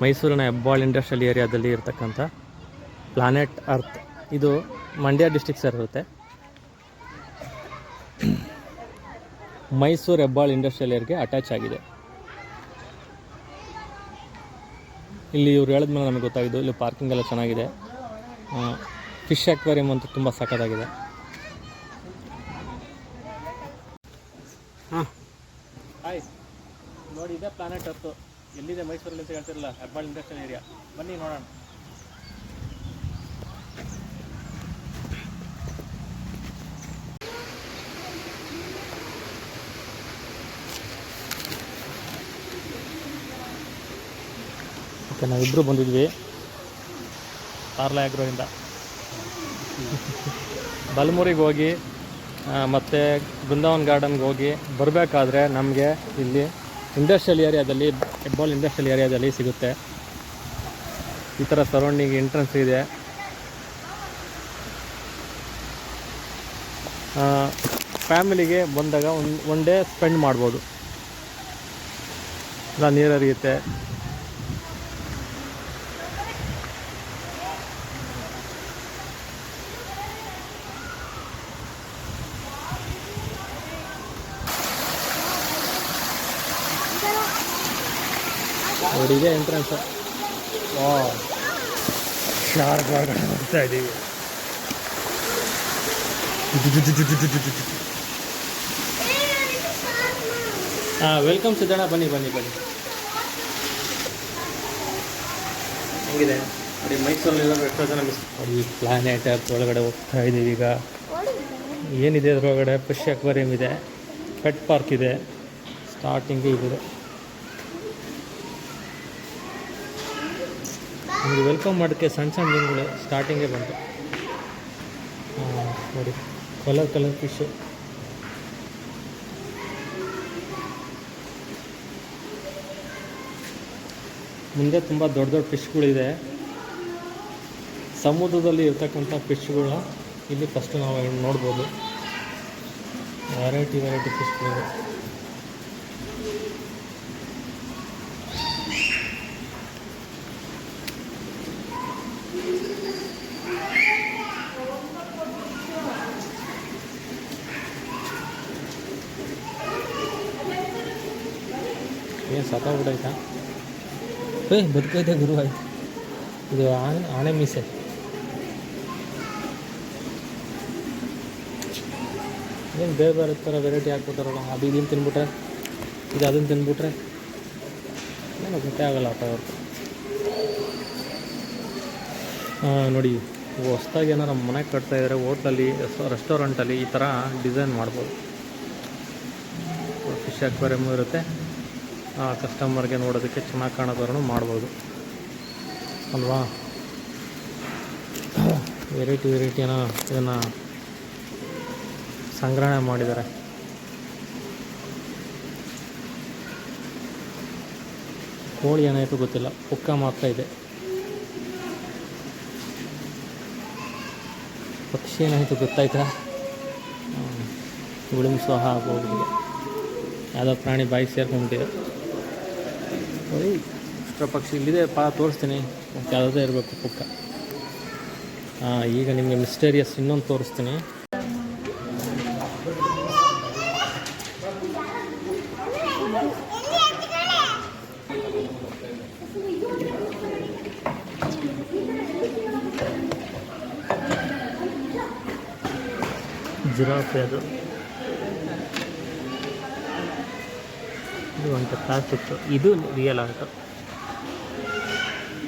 ಮೈಸೂರಿನ ಹೆಬ್ಬಾಳ್ ಇಂಡಸ್ಟ್ರಿಯಲ್ ಏರಿಯಾದಲ್ಲಿ ಇರತಕ್ಕಂಥ ಪ್ಲಾನೆಟ್ ಅರ್ತ್. ಇದು ಮಂಡ್ಯ ಡಿಸ್ಟಿಕ್ ಸೇರಿರುತ್ತೆ. ಮೈಸೂರು ಹೆಬ್ಬಾಳ್ ಇಂಡಸ್ಟ್ರಿಯಲ್ ಏರಿಯಾಗೆ ಅಟ್ಯಾಚ್ ಆಗಿದೆ. ಇಲ್ಲಿ ಇವ್ರು ಹೇಳಿದ್ಮೇಲೆ ನಮಗೆ ಗೊತ್ತಾಗಿದ್ದು ಇಲ್ಲಿ ಪಾರ್ಕಿಂಗ್ ಎಲ್ಲ ಚೆನ್ನಾಗಿದೆ. ಫಿಶ್ ಅಕ್ವೇರಿಯಂ ಅಂತೂ ತುಂಬ ಸಖತ್ತಾಗಿದೆ. ಹಾಯ್, ನೋಡಿ ಇದೆ ಪ್ಲಾನೆಟ್ ಅರ್ತ್. ಎಲ್ಲಿದೆ ಮೈಸೂರಲ್ಲಿ ಅಂತ ಹೇಳ್ತಿರಲ್ಲ, ಹೆಬ್ಬಾಳ್ ಇಂಡಸ್ಟ್ರಿಯಲ್ ಏರಿಯಾ. ಬನ್ನಿ ನೋಡೋಣ. ಓಕೆ, ನಾವಿಬ್ಬರು ಬಂದಿದ್ವಿ ಪಾರ್ಲೆ ಆಗ್ರೋಯಿಂದ. ಬಲಮುರಿಗೆ ಹೋಗಿ ಮತ್ತು ಬೃಂದಾವನ್ ಗಾರ್ಡನ್ಗೆ ಹೋಗಿ ಬರಬೇಕಾದ್ರೆ ನಮಗೆ ಇಲ್ಲಿ ಇಂಡಸ್ಟ್ರಿಯಲ್ ಏರಿಯಾದಲ್ಲಿ, ಹೆಬ್ಬಾಳ್ ಇಂಡಸ್ಟ್ರಿಯಲ್ ಏರಿಯಾದಲ್ಲಿ ಸಿಗುತ್ತೆ. ಈ ಥರ ಸರೌಂಡಿಂಗ್ ಎಂಟ್ರೆನ್ಸ್ ಇದೆ. ಫ್ಯಾಮಿಲಿಗೆ ಬಂದಾಗ ಒನ್ ಡೇ ಸ್ಪೆಂಡ್ ಮಾಡ್ಬೋದು. ಎಲ್ಲ ನೀರು ಹರಿಯುತ್ತೆ. ಇದೆ ಎಂಟ್ರೆನ್ಸ್. ಶಾರ್ಪ್ ನೋಡ್ತಾ ಇದ್ದೀವಿ. ವೆಲ್ಕಮ್ ಸಿದ್ದಣ್ಣ, ಬನ್ನಿ ಬನ್ನಿ ಬನ್ನಿ. ಹೆಂಗಿದೆ ನೋಡಿ, ಮೈಸೂರಲ್ಲಿರೋ ಎಷ್ಟೋ ಜನ ಮಿಸ್ ನೋಡಿ. ಪ್ಲಾನೆಟ್ ಅರ್ತ್ ಒಳಗಡೆ ಹೋಗ್ತಾ ಇದ್ದೀವಿ ಈಗ. ಏನಿದೆ ಅದರೊಳಗಡೆ? ಫಿಶ್ ಅಕ್ವೇರಿಯಂ ಇದೆ, ಪೆಟ್ ಪಾರ್ಕ್ ಇದೆ, ಸ್ಟಾರ್ಟಿಂಗೇ ಇದೆ. ನಮಗೆ ವೆಲ್ಕಮ್ ಮಾಡೋಕ್ಕೆ ಸಣ್ಣ ಸಣ್ಣ ಮೀನುಗಳು ಸ್ಟಾರ್ಟಿಂಗೇ ಬಂತು. ನೋಡಿ, ಕಲರ್ ಫಿಶ್ಶು. ಮುಂದೆ ತುಂಬ ದೊಡ್ಡ ದೊಡ್ಡ ಫಿಶ್ಗಳಿದೆ. ಸಮುದ್ರದಲ್ಲಿ ಇರ್ತಕ್ಕಂಥ ಫಿಶ್ಗಳು ಇಲ್ಲಿ ಫಸ್ಟ್ ನಾವು ನೋಡ್ಬೋದು. ವೆರೈಟಿ ಫಿಶ್ಗಳಿದೆ. ಏನು ಸತ್ತೋಗ್ಬಿಟ್ಟೈತಾ? ಬದುಕೈತೆ ಗುರು. ಆಯ್ತು, ಇದು ಆನೆ ಮೀಸೆ. ಏನು ಬೇರೆ ಥರ ವೆರೈಟಿ ಹಾಕ್ಬಿಟ್ಟಾರಲ್ಲ. ಅದು ಇದನ್ನು ತಿನ್ಬಿಟ್ರೆ, ಇದು ಅದನ್ನು ತಿನ್ಬಿಟ್ರೆ ಏನೋ ಗೊತ್ತೇ ಆಗೋಲ್ಲ ಅಪ್ಪ ಅವ್ರು. ನೋಡಿ, ಹೊಸ್ದಾಗಿ ಏನಾರು ಮನೆಗೆ ಕಟ್ತಾಯಿದ್ರೆ ಹೋಟ್ಲಲ್ಲಿ, ರೆಸ್ಟೋರೆಂಟಲ್ಲಿ ಈ ಥರ ಡಿಸೈನ್ ಮಾಡ್ಬೋದು. ಫಿಶ್ ಅಕ್ವೇರಿಯಮ್ ಇರುತ್ತೆ. ಕಸ್ಟಮರ್ಗೆ ನೋಡೋದಕ್ಕೆ ಚೆನ್ನಾಗಿ ಕಾಣೋ ಥರನೂ ಮಾಡ್ಬೋದು ಅಲ್ವಾ. ವೆರೈಟಿನ ಇದನ್ನು ಸಂಗ್ರಹಣೆ ಮಾಡಿದ್ದಾರೆ. ಕೋಳಿ ಏನಾಯಿತು ಗೊತ್ತಿಲ್ಲ, ಪುಕ್ಕ ಮಾತ್ರ ಇದೆ. ಪಕ್ಷಿ ಏನಾಯಿತು ಗೊತ್ತಾಯ್ತಾ? ಉಳಿಮಿಸೋ ಆಗೋಗ್ಬಿಟ್ಟಿದೆ. ಯಾವುದೋ ಪ್ರಾಣಿ ಬಾಯಿಗೆ ಸೇರ್ಕೊಂಡ್ಬಿಟ್ಟಿದೆ. ಇಷ್ಟರ ಪಕ್ಷಿ ಇಲ್ಲಿದೆ ತೋರಿಸ್ತೀನಿ. ಯಾವುದೇ ಇರಬೇಕು ಪುಕ್ಕ. ಈಗ ನಿಮಗೆ ಮಿಸ್ಟೀರಿಯಸ್ ಇನ್ನೊಂದು ತೋರಿಸ್ತೀನಿ. ಜಿರಾಫೆ ಅದು. ಇದು ಒಂದು ಪ್ಲಾಸ್ಟಿಕ್. ಇದು ರಿಯಲ್ ಅಂತ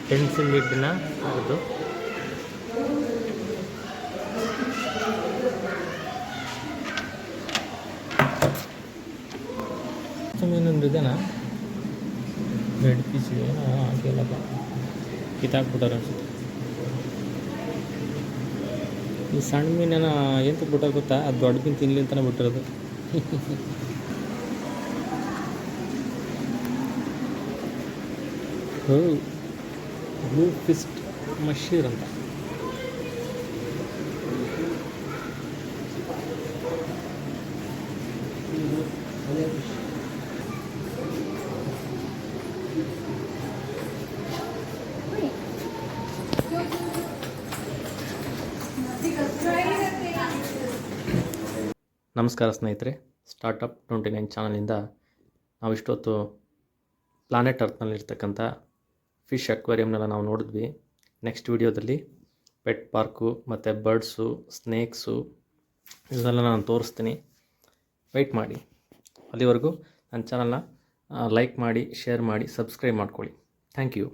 ಪೆನ್ಸಿಲ್ ಲಿಡ್ನ ಅದು. ಮೀನೊಂದು ಇದೆನಾ, ರೆಡ್ ಪೀಸ್ ಏನೋ ಹಾಕಿಲ್ಲಪ್ಪ, ಕಿತ್ತಾಕ್ಬಿಟ್ಟಾರ ಅನ್ಸುತ್ತೆ. ಈ ಸಣ್ಣ ಮೀನೇನೋ ಎಂತ ಬಿಟ್ಟಾರ ಗೊತ್ತಾ? ಅದು ದೊಡ್ಡ ಮೀನು ತಿನ್ನಲಿ ಅಂತಲೇ ಬಿಟ್ಟಿರೋದು. ಬ್ಲೂ ಫಿಸ್ಟ್ ಮಶೀರ್ ಅಂತ. ನಮಸ್ಕಾರ ಸ್ನೇಹಿತರೆ, ಸ್ಟಾರ್ಟಪ್ 29 ಚಾನಲಿಂದ ನಾವು ಇಷ್ಟೊತ್ತು ಪ್ಲಾನೆಟ್ ಅರ್ಥನಲ್ಲಿರ್ತಕ್ಕಂಥ ಫಿಶ್ ಅಕ್ವೇರಿಯಮ್ನೆಲ್ಲ ನಾವು ನೋಡಿದ್ವಿ. ನೆಕ್ಸ್ಟ್ ವಿಡಿಯೋದಲ್ಲಿ ಪೆಟ್ ಪಾರ್ಕು ಮತ್ತು ಬರ್ಡ್ಸು, ಸ್ನೇಕ್ಸು ಇದನ್ನೆಲ್ಲ ನಾನು ತೋರಿಸ್ತೀನಿ. ವೆಯ್ಟ್ ಮಾಡಿ. ಅಲ್ಲಿವರೆಗೂ ನನ್ನ ಚಾನಲ್ನ ಲೈಕ್ ಮಾಡಿ, ಶೇರ್ ಮಾಡಿ, ಸಬ್ಸ್ಕ್ರೈಬ್ ಮಾಡ್ಕೊಳ್ಳಿ. Thank you.